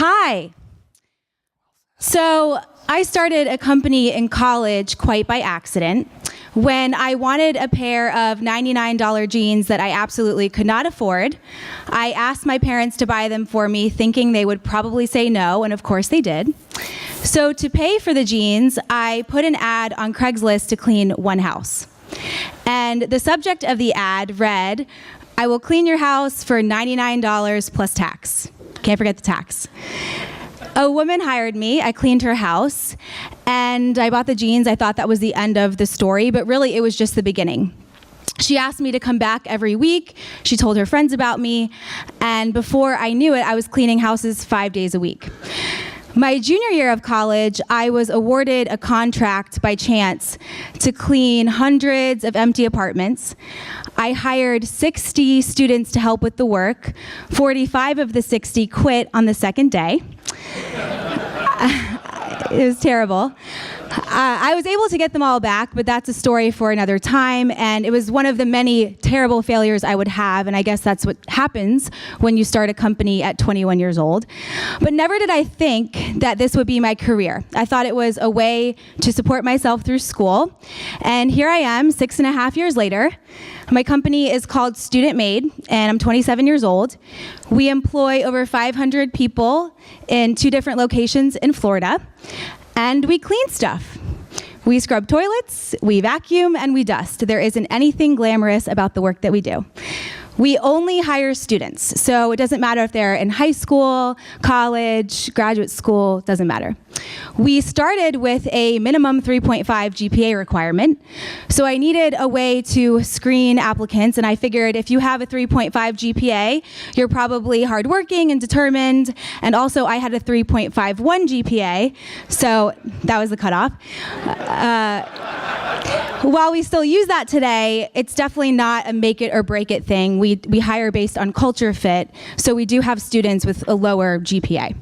Hi. So I started a company in college quite by accident when I wanted a pair of $99 jeans that I absolutely could not afford. I asked my parents to buy them for me, thinking they would probably say no, and of course they did. So to pay for the jeans, I put an ad on Craigslist to clean one house. And the subject of the ad read, "I will clean your house for $99 plus tax." Can't forget the tax. A woman hired me, I cleaned her house, and I bought the jeans. I thought that was the end of the story, but really it was just the beginning. She asked me to come back every week. She told her friends about me, and before I knew it, I was cleaning houses 5 days a week. My junior year of college, I was awarded a contract by chance to clean hundreds of empty apartments. I hired 60 students to help with the work. 45 of the 60 quit on the second day. It was terrible. I was able to get them all back, but that's a story for another time, and it was one of the many terrible failures I would have, and I guess that's what happens when you start a company at 21 years old. But never did I think that this would be my career. I thought it was a way to support myself through school, and here I am 6.5 years later. My company is called Student Maid, and I'm 27 years old. We employ over 500 people in 2 different locations in Florida. And we clean stuff. We scrub toilets, we vacuum, and we dust. There isn't anything glamorous about the work that we do. We only hire students, so it doesn't matter if they're in high school, college, graduate school, doesn't matter. We started with a minimum 3.5 GPA requirement, so I needed a way to screen applicants, and I figured if you have a 3.5 GPA, you're probably hardworking and determined, and also I had a 3.51 GPA, so that was the cutoff. While we still use that today, it's definitely not a make it or break it thing. We hire based on culture fit, so we do have students with a lower GPA.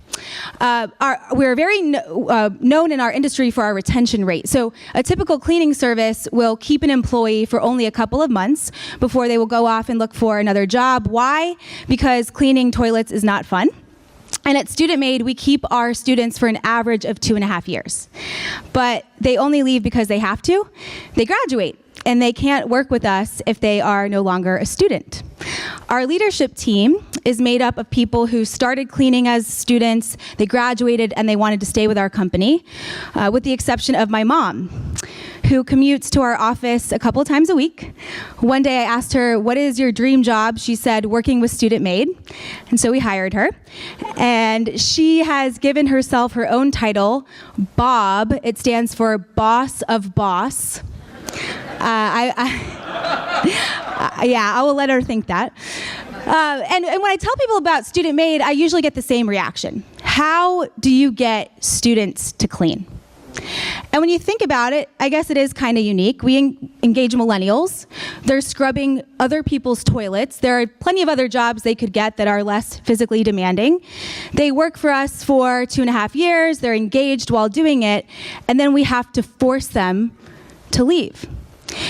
We're very known in our industry for our retention rate. So a typical cleaning service will keep an employee for only a couple of months before they will go off and look for another job. Why? Because cleaning toilets is not fun. And at Student Maid, we keep our students for an average of 2.5 years. But they only leave because they have to. They graduate, and they can't work with us if they are no longer a student. Our leadership team is made up of people who started cleaning as students, they graduated, and they wanted to stay with our company, with the exception of my mom, who commutes to our office a couple times a week. One day I asked her, "What is your dream job?" She said, "Working with Student Maid." And so we hired her. And she has given herself her own title, Bob. It stands for Boss of Boss. I will let her think that. And when I tell people about Student Maid, I usually get the same reaction. How do you get students to clean? And when you think about it, I guess it is kind of unique. We engage millennials. They're scrubbing other people's toilets. There are plenty of other jobs they could get that are less physically demanding. They work for us for 2.5 years. They're engaged while doing it. And then we have to force them to leave.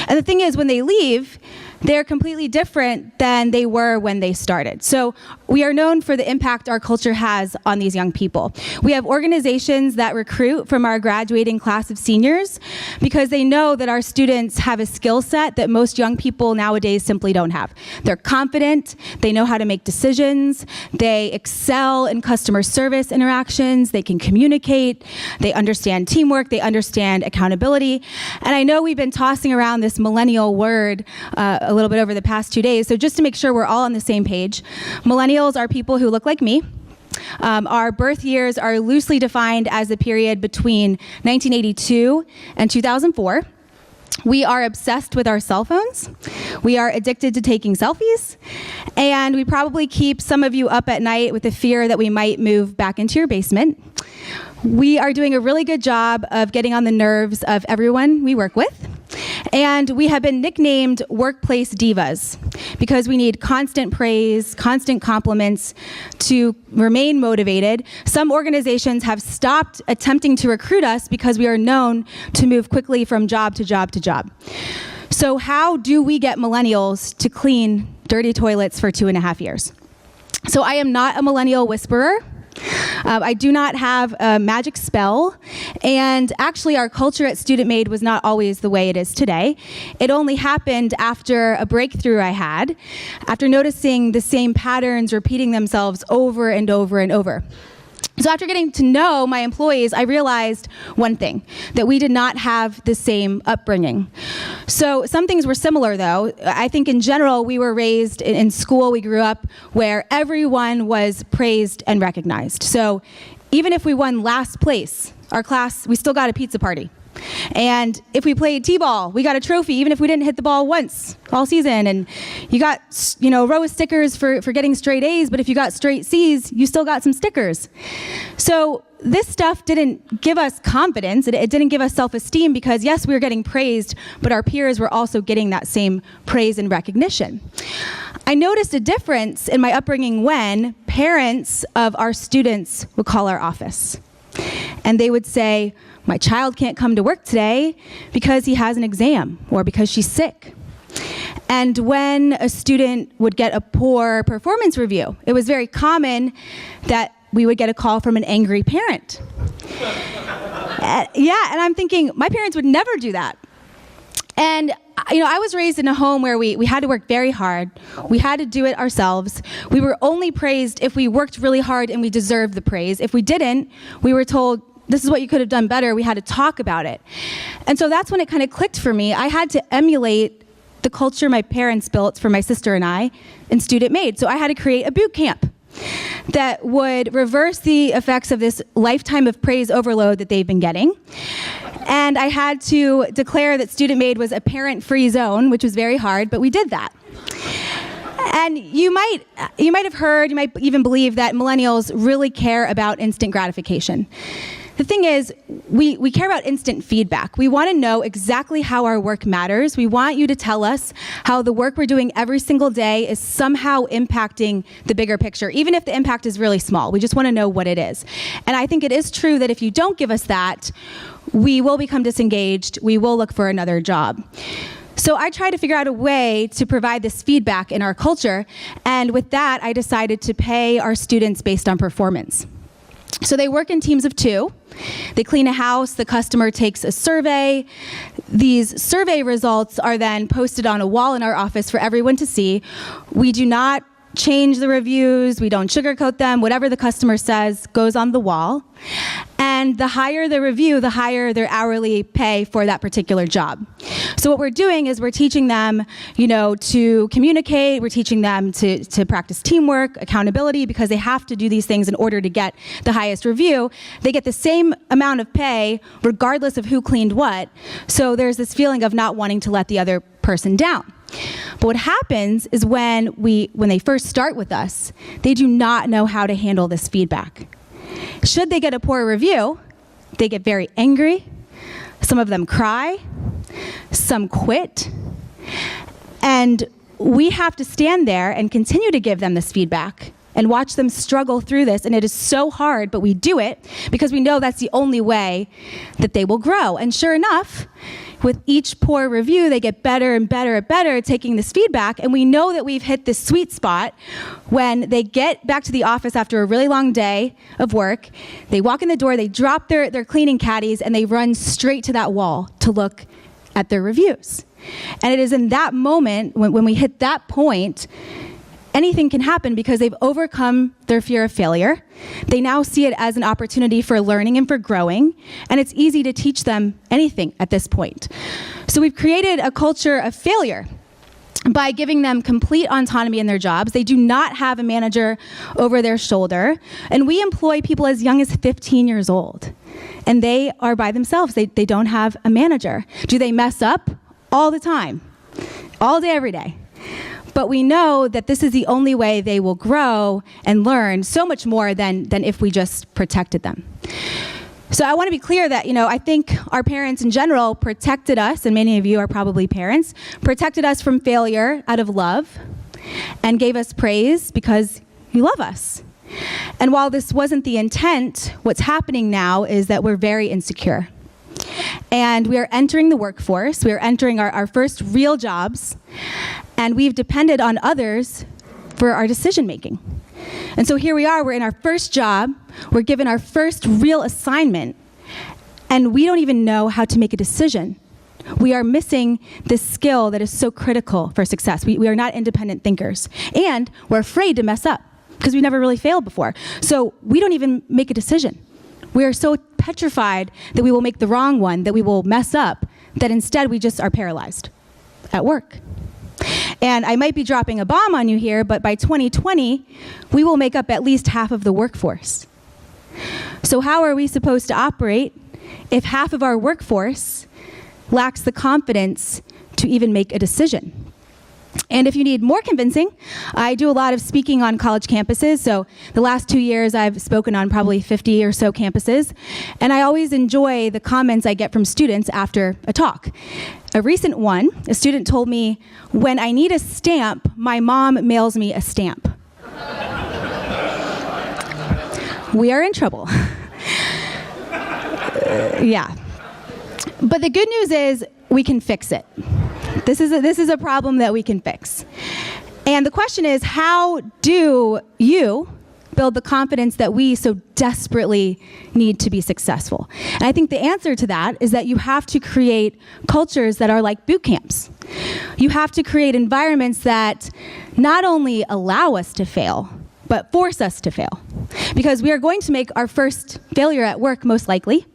And the thing is, when they leave, they're completely different than they were when they started. So we are known for the impact our culture has on these young people. We have organizations that recruit from our graduating class of seniors because they know that our students have a skill set that most young people nowadays simply don't have. They're confident, they know how to make decisions, they excel in customer service interactions, they can communicate, they understand teamwork, they understand accountability. And I know we've been tossing around this millennial word a little bit over the past 2 days, so just to make sure we're all on the same page, millennials are people who look like me. Our birth years are loosely defined as the period between 1982 and 2004. We are obsessed with our cell phones. We are addicted to taking selfies. And we probably keep some of you up at night with the fear that we might move back into your basement. We are doing a really good job of getting on the nerves of everyone we work with. And we have been nicknamed workplace divas because we need constant praise, constant compliments to remain motivated. Some organizations have stopped attempting to recruit us because we are known to move quickly from job to job to job. So how do we get millennials to clean dirty toilets for 2.5 years? So I am not a millennial whisperer. I do not have a magic spell, and actually our culture at Student Maid was not always the way it is today. It only happened after a breakthrough I had, after noticing the same patterns repeating themselves over and over and over. So after getting to know my employees, I realized one thing, that we did not have the same upbringing. So some things were similar, though. I think in general, we were raised in school, we grew up where everyone was praised and recognized. So even if we won last place, our class, we still got a pizza party. And if we played t-ball, we got a trophy, even if we didn't hit the ball once all season. And you got, a row of stickers for getting straight A's, but if you got straight C's, you still got some stickers. So this stuff didn't give us confidence. It didn't give us self-esteem because, yes, we were getting praised, but our peers were also getting that same praise and recognition. I noticed a difference in my upbringing when parents of our students would call our office. And they would say, my child can't come to work today because he has an exam or because she's sick. And when a student would get a poor performance review, it was very common that we would get a call from an angry parent. And I'm thinking, my parents would never do that. And I was raised in a home where we had to work very hard. We had to do it ourselves. We were only praised if we worked really hard and we deserved the praise. If we didn't, we were told, this is what you could have done better. We had to talk about it. And so that's when it kind of clicked for me. I had to emulate the culture my parents built for my sister and I in Student Maid. So I had to create a boot camp that would reverse the effects of this lifetime of praise overload that they've been getting. And I had to declare that Student Maid was a parent-free zone, which was very hard, but we did that. And you might have heard, you might even believe that millennials really care about instant gratification. The thing is, we care about instant feedback. We want to know exactly how our work matters. We want you to tell us how the work we're doing every single day is somehow impacting the bigger picture, even if the impact is really small. We just want to know what it is. And I think it is true that if you don't give us that, we will become disengaged. We will look for another job. So I tried to figure out a way to provide this feedback in our culture. And with that, I decided to pay our students based on performance. So they work in teams of 2. They clean a house, the customer takes a survey. These survey results are then posted on a wall in our office for everyone to see. We do not change the reviews, we don't sugarcoat them. Whatever the customer says goes on the wall. And the higher the review, the higher their hourly pay for that particular job. So what we're doing is we're teaching them, to communicate. We're teaching them to practice teamwork, accountability, because they have to do these things in order to get the highest review. They get the same amount of pay regardless of who cleaned what. So there's this feeling of not wanting to let the other person down. But what happens is when they first start with us, they do not know how to handle this feedback. Should they get a poor review, they get very angry. Some of them cry. Some quit. And we have to stand there and continue to give them this feedback and watch them struggle through this. And it is so hard, but we do it because we know that's the only way that they will grow. And sure enough, with each poor review, they get better and better and better at taking this feedback. And we know that we've hit this sweet spot when they get back to the office after a really long day of work. They walk in the door, they drop their cleaning caddies, and they run straight to that wall to look at their reviews. And it is in that moment, when we hit that point, anything can happen because they've overcome their fear of failure. They now see it as an opportunity for learning and for growing, and it's easy to teach them anything at this point. So we've created a culture of failure by giving them complete autonomy in their jobs. They do not have a manager over their shoulder, and we employ people as young as 15 years old, and they are by themselves. They don't have a manager. Do they mess up? All the time, all day, every day. But we know that this is the only way they will grow and learn so much more than if we just protected them. So I want to be clear that, I think our parents in general protected us, and many of you are probably parents, protected us from failure out of love and gave us praise because you love us. And while this wasn't the intent, what's happening now is that we're very insecure. And we are entering the workforce. We are entering our first real jobs. And we've depended on others for our decision making. And so here we are, we're in our first job, we're given our first real assignment, and we don't even know how to make a decision. We are missing this skill that is so critical for success. We are not independent thinkers. And we're afraid to mess up because we've never really failed before. So we don't even make a decision. We are so petrified that we will make the wrong one, that we will mess up, that instead we just are paralyzed at work. And I might be dropping a bomb on you here, but by 2020, we will make up at least half of the workforce. So how are we supposed to operate if half of our workforce lacks the confidence to even make a decision? And if you need more convincing, I do a lot of speaking on college campuses. So the last 2 years, I've spoken on probably 50 or so campuses. And I always enjoy the comments I get from students after a talk. A recent one, a student told me, "When I need a stamp, my mom mails me a stamp." We are in trouble. Yeah. But the good news is we can fix it. This is a problem that we can fix. And the question is, how do you build the confidence that we so desperately need to be successful? And I think the answer to that is that you have to create cultures that are like boot camps. You have to create environments that not only allow us to fail, but force us to fail. Because we are going to make our first failure at work, most likely.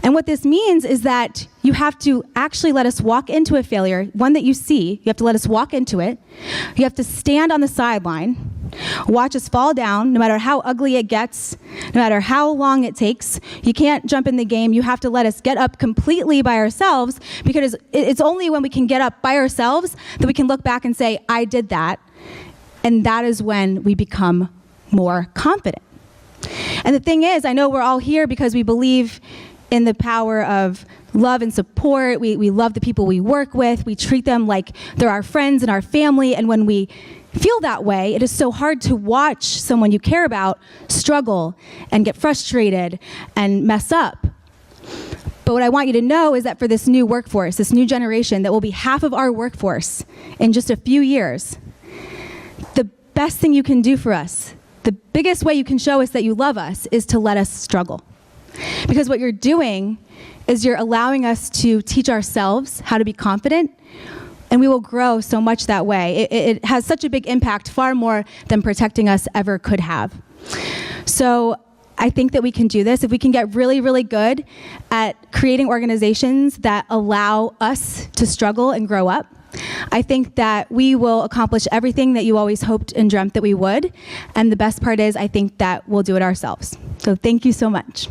And what this means is that you have to actually let us walk into a failure, one that you see. You have to let us walk into it. You have to stand on the sideline, watch us fall down, no matter how ugly it gets, no matter how long it takes. You can't jump in the game. You have to let us get up completely by ourselves, because it's only when we can get up by ourselves that we can look back and say, I did that. And that is when we become more confident. And the thing is, I know we're all here because we believe in the power of love and support. We love the people we work with. We treat them like they're our friends and our family. And when we feel that way, it is so hard to watch someone you care about struggle and get frustrated and mess up. But what I want you to know is that for this new workforce, this new generation that will be half of our workforce in just a few years, the best thing you can do for us, the biggest way you can show us that you love us, is to let us struggle. Because what you're doing is you're allowing us to teach ourselves how to be confident, and we will grow so much that way. It has such a big impact, far more than protecting us ever could have. So I think that we can do this if we can get really, really good at creating organizations that allow us to struggle and grow up. I think that we will accomplish everything that you always hoped and dreamt that we would. And the best part is, I think that we'll do it ourselves. So thank you so much.